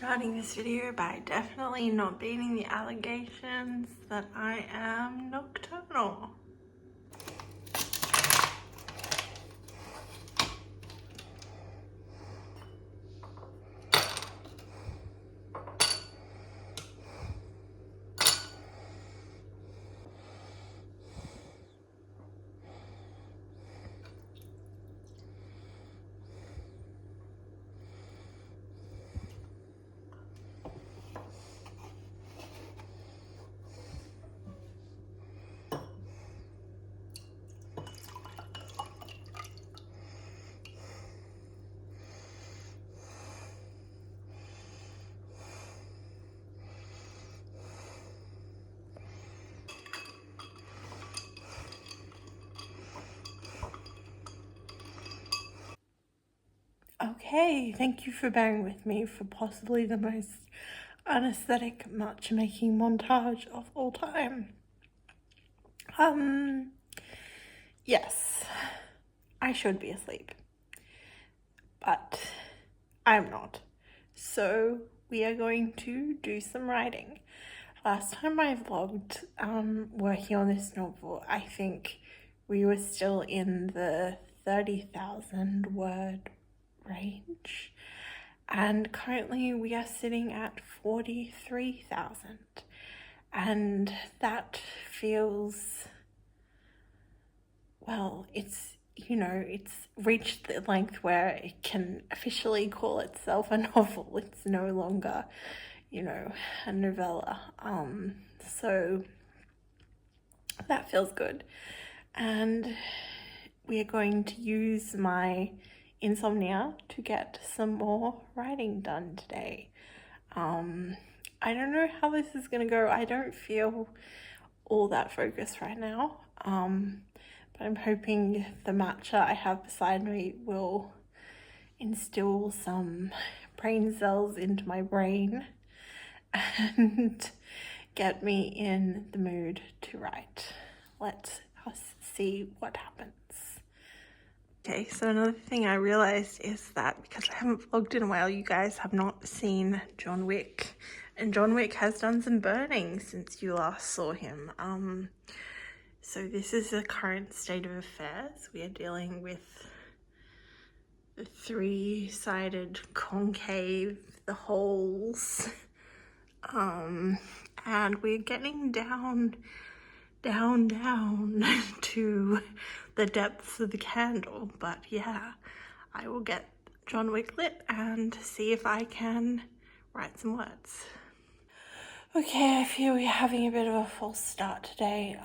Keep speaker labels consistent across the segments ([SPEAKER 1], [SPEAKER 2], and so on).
[SPEAKER 1] starting this video by definitely not beating the allegations that I am nocturnal. Okay, thank you for bearing with me for possibly the most unaesthetic matchmaking montage of all time. Yes, I should be asleep, but I'm not. So we are going to do some writing. Last time I vlogged working on this novel, I think we were still in the 30,000 word range, and currently we are sitting at 43,000, and that feels, well, it's reached the length where it can officially call itself a novel. It's no longer a novella. So that feels good, and we are going to use my insomnia to get some more writing done today. I don't know how this is gonna go. I don't feel all that focused right now, but I'm hoping the matcha I have beside me will instill some brain cells into my brain and get me in the mood to write. Let us see what happens. Okay, so another thing I realized is that because I haven't vlogged in a while, you guys have not seen John Wick, and John Wick has done some burning since you last saw him. So this is the current state of affairs. We are dealing with the three-sided concave, the holes, and we're getting down to the depths of the candle. But yeah, I will get John Wick lit and see if I can write some words. Okay, I feel we're having a bit of a false start today.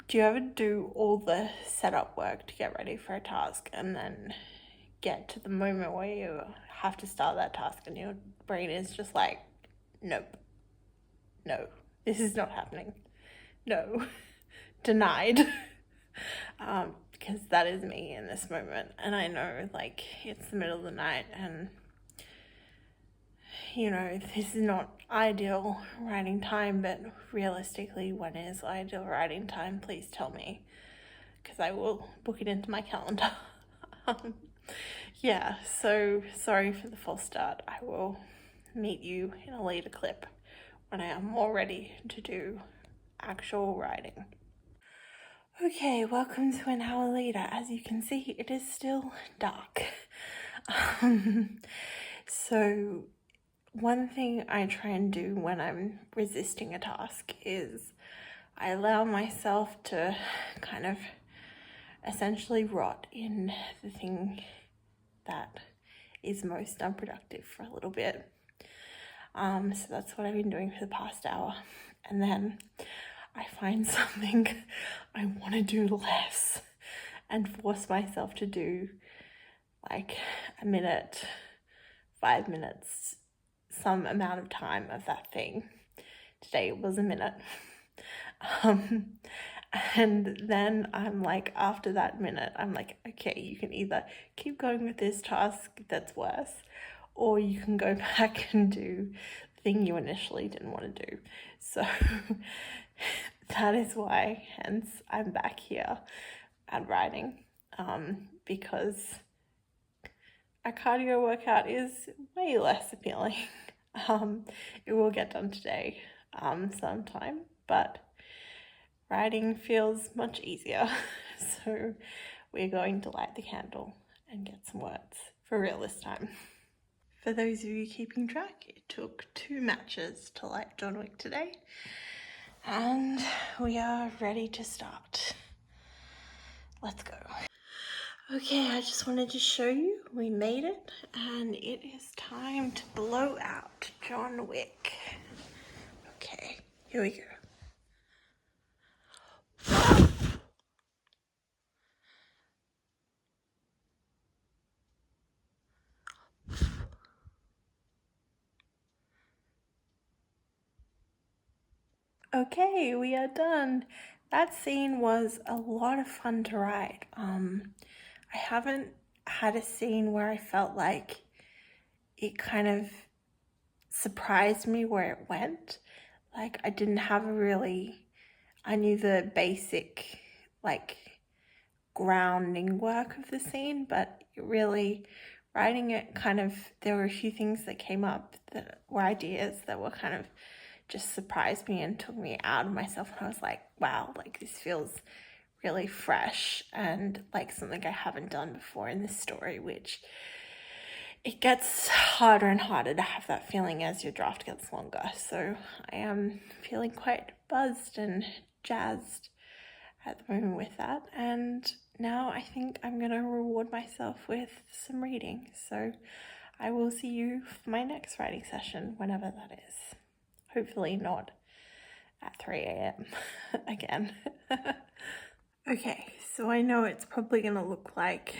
[SPEAKER 1] Do you ever do all the setup work to get ready for a task and then get to the moment where you have to start that task and your brain is just like, nope, no, this is not happening, no, denied? Because that is me in this moment, and I know, like, it's the middle of the night, and this is not ideal writing time, but realistically, when is ideal writing time? Please tell me, because I will book it into my calendar. Yeah, so sorry for the false start. I will meet you in a later clip when I am more ready to do actual writing. Okay, welcome to an hour later. As you can see, it is still dark. So one thing I try and do when I'm resisting a task is I allow myself to kind of essentially rot in the thing that is most unproductive for a little bit. So that's what I've been doing for the past hour. And then I find something I want to do less and force myself to do like a minute, 5 minutes, some amount of time of that thing. Today it was a minute. And then I'm like, after that minute, I'm like, okay, you can either keep going with this task that's worse, or you can go back and do the thing you initially didn't want to do. So that is why, hence, I'm back here at writing, because a cardio workout is way less appealing. It will get done today sometime, but writing feels much easier. So we're going to light the candle and get some words for real this time. For those of you keeping track, it took 2 matches to light John Wick today, and we are ready to start. Let's go. Okay, I just wanted to show you we made it, and it is time to blow out John Wick. Okay, here we go. Okay, we are done. That scene was a lot of fun to write. I haven't had a scene where I felt like it kind of surprised me where it went. Like, I didn't have I knew the basic, like, grounding work of the scene, but really writing it there were a few things that came up that were ideas that were kind of just surprised me and took me out of myself, and I was like, wow, like this feels really fresh and like something I haven't done before in this story, which it gets harder and harder to have that feeling as your draft gets longer. So I am feeling quite buzzed and jazzed at the moment with that, and now I think I'm gonna reward myself with some reading. So I will see you for my next writing session, whenever that is. Hopefully not at 3 a.m. again. Okay, so I know it's probably gonna look like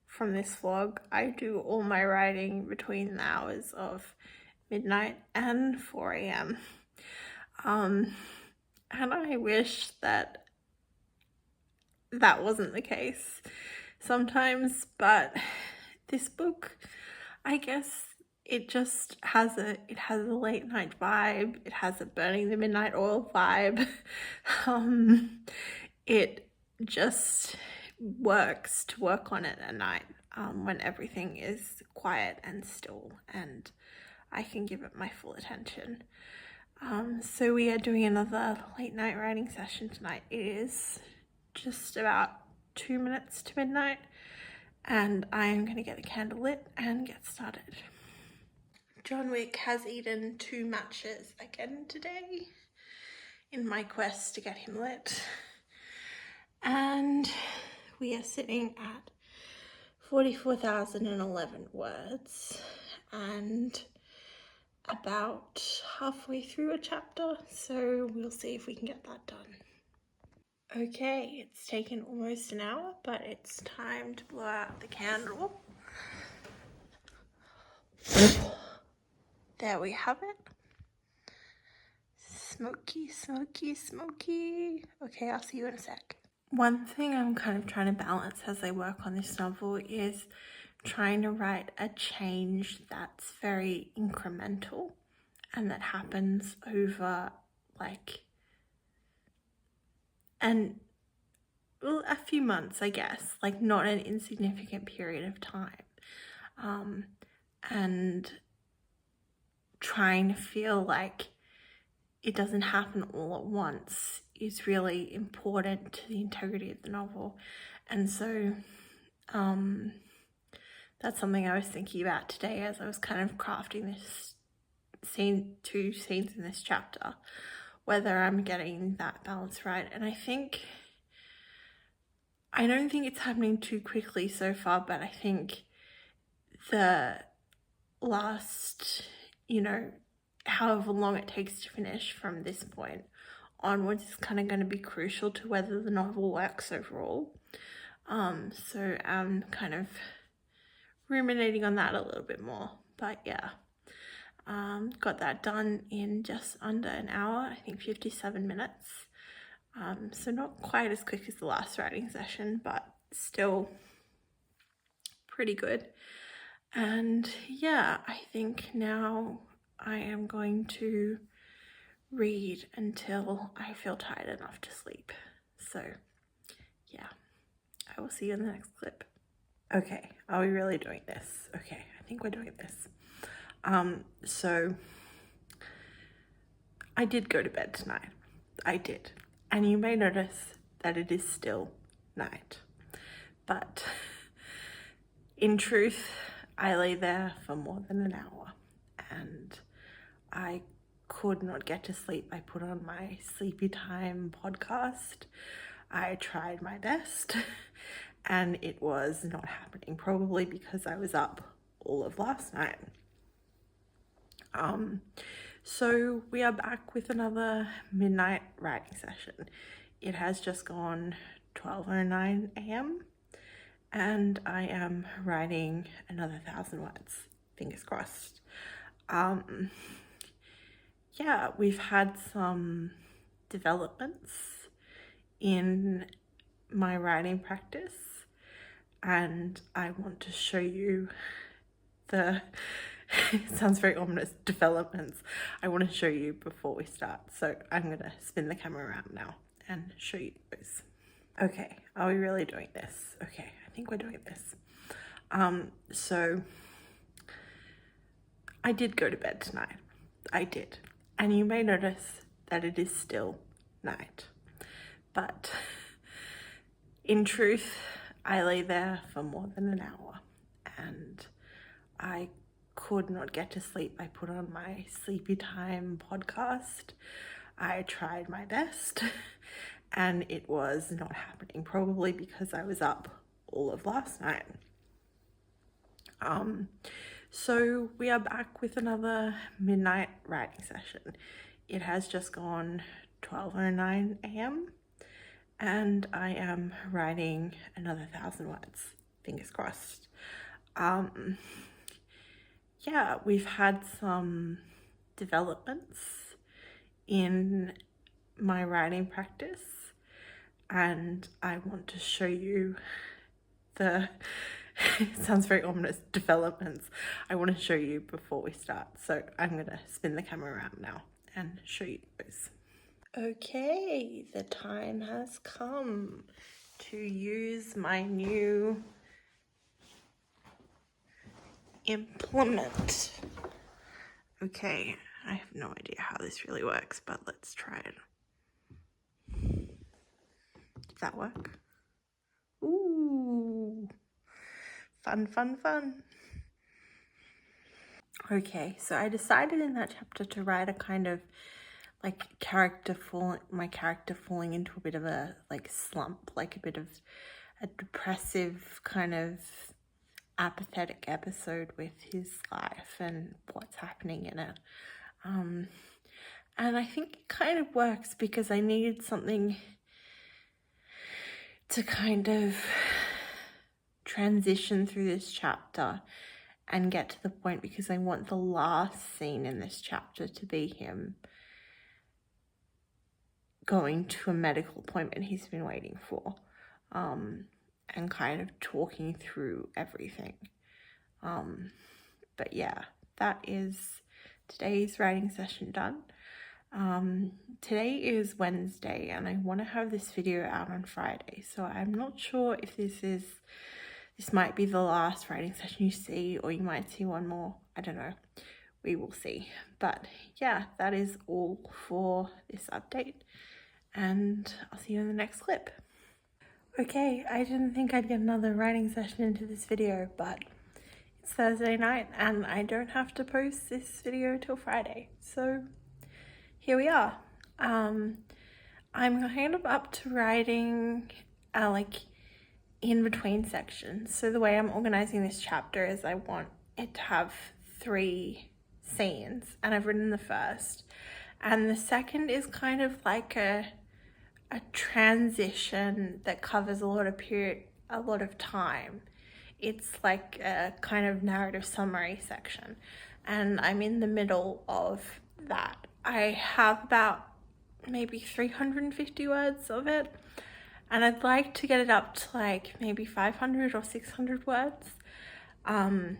[SPEAKER 1] from this vlog I do all my writing between the hours of midnight and 4 a.m. And I wish that wasn't the case sometimes, but this book, I guess it just has a late night vibe. It has a burning the midnight oil vibe. It just works to work on it at night when everything is quiet and still and I can give it my full attention. So we are doing another late night writing session tonight. It is just about 2 minutes to midnight, and I am going to get the candle lit and get started. John Wick has eaten 2 matches again today in my quest to get him lit, and we are sitting at 44,011 words and about halfway through a chapter, so we'll see if we can get that done. Okay, it's taken almost an hour, but it's time to blow out the candle. There we have it. Smoky, smoky, smoky. Okay, I'll see you in a sec. One thing I'm kind of trying to balance as I work on this novel is trying to write a change that's very incremental and that happens over a few months, I guess, like not an insignificant period of time. And trying to feel like it doesn't happen all at once is really important to the integrity of the novel. And so that's something I was thinking about today as I was kind of crafting this two scenes in this chapter, whether I'm getting that balance right. And I don't think it's happening too quickly so far, but I think the last, however long it takes to finish from this point onwards is kind of going to be crucial to whether the novel works overall. So I'm kind of ruminating on that a little bit more, but yeah. Got that done in just under an hour, I think 57 minutes. So not quite as quick as the last writing session, but still pretty good. And yeah, I think now I am going to read until I feel tired enough to sleep. So yeah, I will see you in the next clip. Okay, are we really doing this? Okay, I think we're doing this. So I did go to bed tonight. I did. And you may notice that it is still night. But in truth, I lay there for more than an hour and I could not get to sleep. I put on my Sleepy Time podcast. I tried my best and it was not happening, probably because I was up all of last night. So we are back with another midnight writing session. It has just gone 12:09 a.m. and I am writing another 1,000 words. Fingers crossed. Yeah, we've had some developments in my writing practice and I want to show you the it sounds very ominous, developments I want to show you before we start. So I'm going to spin the camera around now and show you those. Okay, are we really doing this? Okay, I think we're doing this. So I did go to bed tonight. I did. And you may notice that it is still night. But in truth, I lay there for more than an hour and I could not get to sleep. I put on my Sleepy Time podcast. I tried my best and it was not happening, probably because I was up all of last night. So we are back with another midnight writing session. It has just gone 12:09 a.m. and I am writing another 1,000 words. Fingers crossed. Yeah, we've had some developments in my writing practice and I want to show you the it sounds very ominous, developments I want to show you before we start. So I'm going to spin the camera around now and show you those. Okay, the time has come to use my new implement. Okay, I have no idea how this really works, but let's try it. Did that work? Ooh, fun. Okay, so I decided in that chapter to write a kind of like my character falling into a bit of a like slump, like a bit of a depressive kind of apathetic episode with his life and what's happening in it. And I think it kind of works because I needed something to kind of transition through this chapter and get to the point, because I want the last scene in this chapter to be him going to a medical appointment he's been waiting for, and kind of talking through everything. But yeah, that is today's writing session done. Today is Wednesday and I want to have this video out on Friday, so I'm not sure if this might be the last writing session you see, or you might see one more. I don't know. We will see. But yeah, that is all for this update and I'll see you in the next clip. Okay, I didn't think I'd get another writing session into this video, but it's Thursday night and I don't have to post this video till Friday. So here we are. I'm kind of up to writing like in between sections. So the way I'm organizing this chapter is I want it to have 3 scenes and I've written the first. And the second is kind of like a transition that covers a lot of time. It's like a kind of narrative summary section and I'm in the middle of that. I have about maybe 350 words of it and I'd like to get it up to like maybe 500 or 600 words, and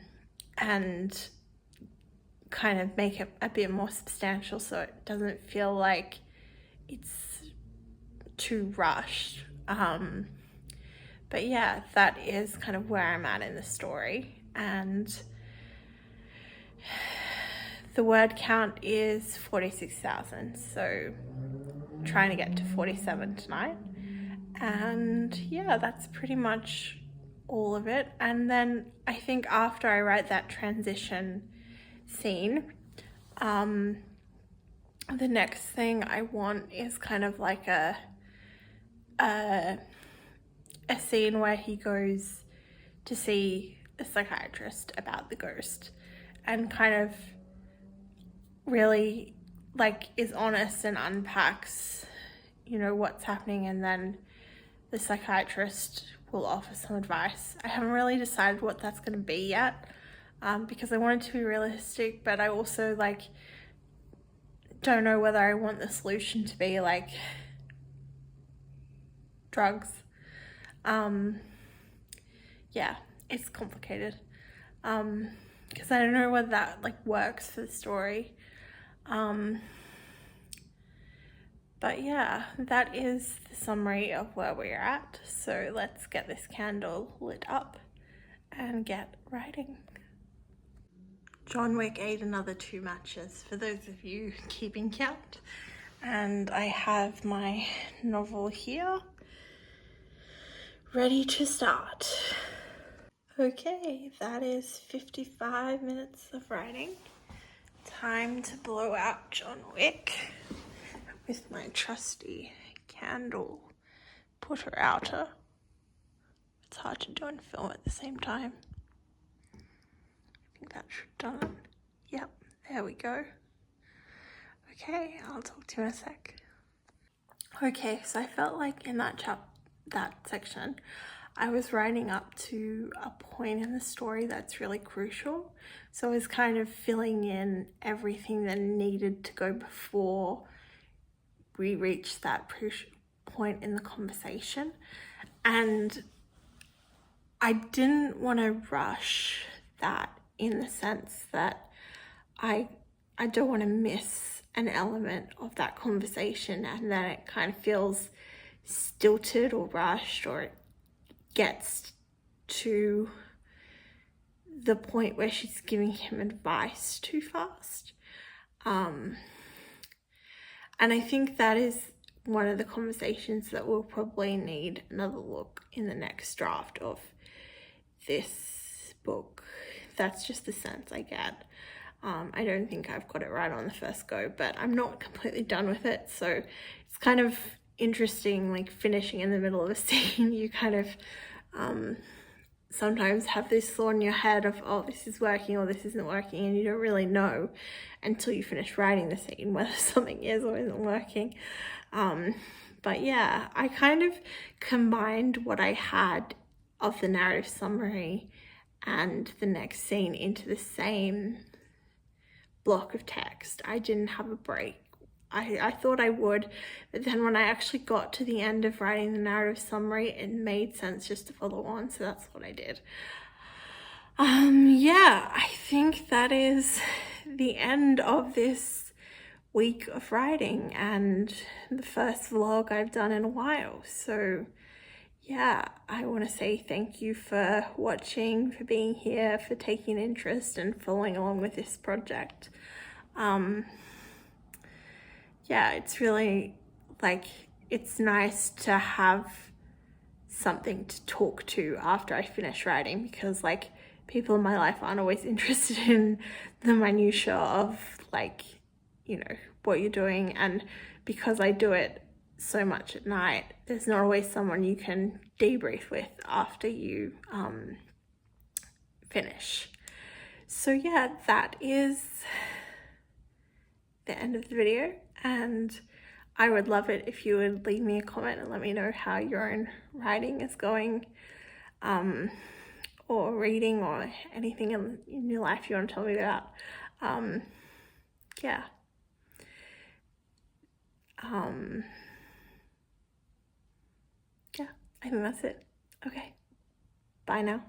[SPEAKER 1] kind of make it a bit more substantial so it doesn't feel like it's too rushed. But yeah, that is kind of where I'm at in the story. And the word count is 46,000. So trying to get to 47 tonight. And yeah, that's pretty much all of it. And then I think after I write that transition scene, the next thing I want is kind of like a scene where he goes to see a psychiatrist about the ghost and kind of really like is honest and unpacks, you know, what's happening, and then the psychiatrist will offer some advice. I haven't really decided what that's going to be yet, because I want it to be realistic, but I also like don't know whether I want the solution to be like drugs. Yeah, it's complicated, because I don't know whether that like works for the story. But yeah, that is the summary of where we're at. So let's get this candle lit up and get writing. John Wick ate another 2 matches, for those of you keeping count. And I have my novel here, ready to start. Okay, that is 55 minutes of writing. Time to blow out John Wick with my trusty candle putter outer. It's hard to do and film at the same time. I think that should have done it. Yep, there we go. Okay, I'll talk to you in a sec. Okay, so I felt like in that section, I was writing up to a point in the story that's really crucial. So I was kind of filling in everything that needed to go before we reached that point in the conversation. And I didn't want to rush that, in the sense that I don't want to miss an element of that conversation and then it kind of feels stilted or rushed, or it gets to the point where she's giving him advice too fast. And I think that is one of the conversations that will probably need another look in the next draft of this book. That's just the sense I get. I don't think I've got it right on the first go, but I'm not completely done with it. So it's kind of interesting, like finishing in the middle of a scene. You kind of sometimes have this thought in your head of, oh, this is working or this isn't working, and you don't really know until you finish writing the scene whether something is or isn't working. But yeah, I kind of combined what I had of the narrative summary and the next scene into the same block of text. I didn't have a break. I thought I would, but then when I actually got to the end of writing the narrative summary, it made sense just to follow on, so that's what I did. Yeah, I think that is the end of this week of writing and the first vlog I've done in a while. So yeah, I want to say thank you for watching, for being here, for taking interest and following along with this project. Yeah, it's really like, it's nice to have something to talk to after I finish writing, because like people in my life aren't always interested in the minutiae of like, you know, what you're doing. And because I do it so much at night, there's not always someone you can debrief with after you finish. So yeah, that is the end of the video, and I would love it if you would leave me a comment and let me know how your own writing is going, or reading, or anything in your life you want to tell me about. Yeah. Yeah, I think that's it. Okay, bye now.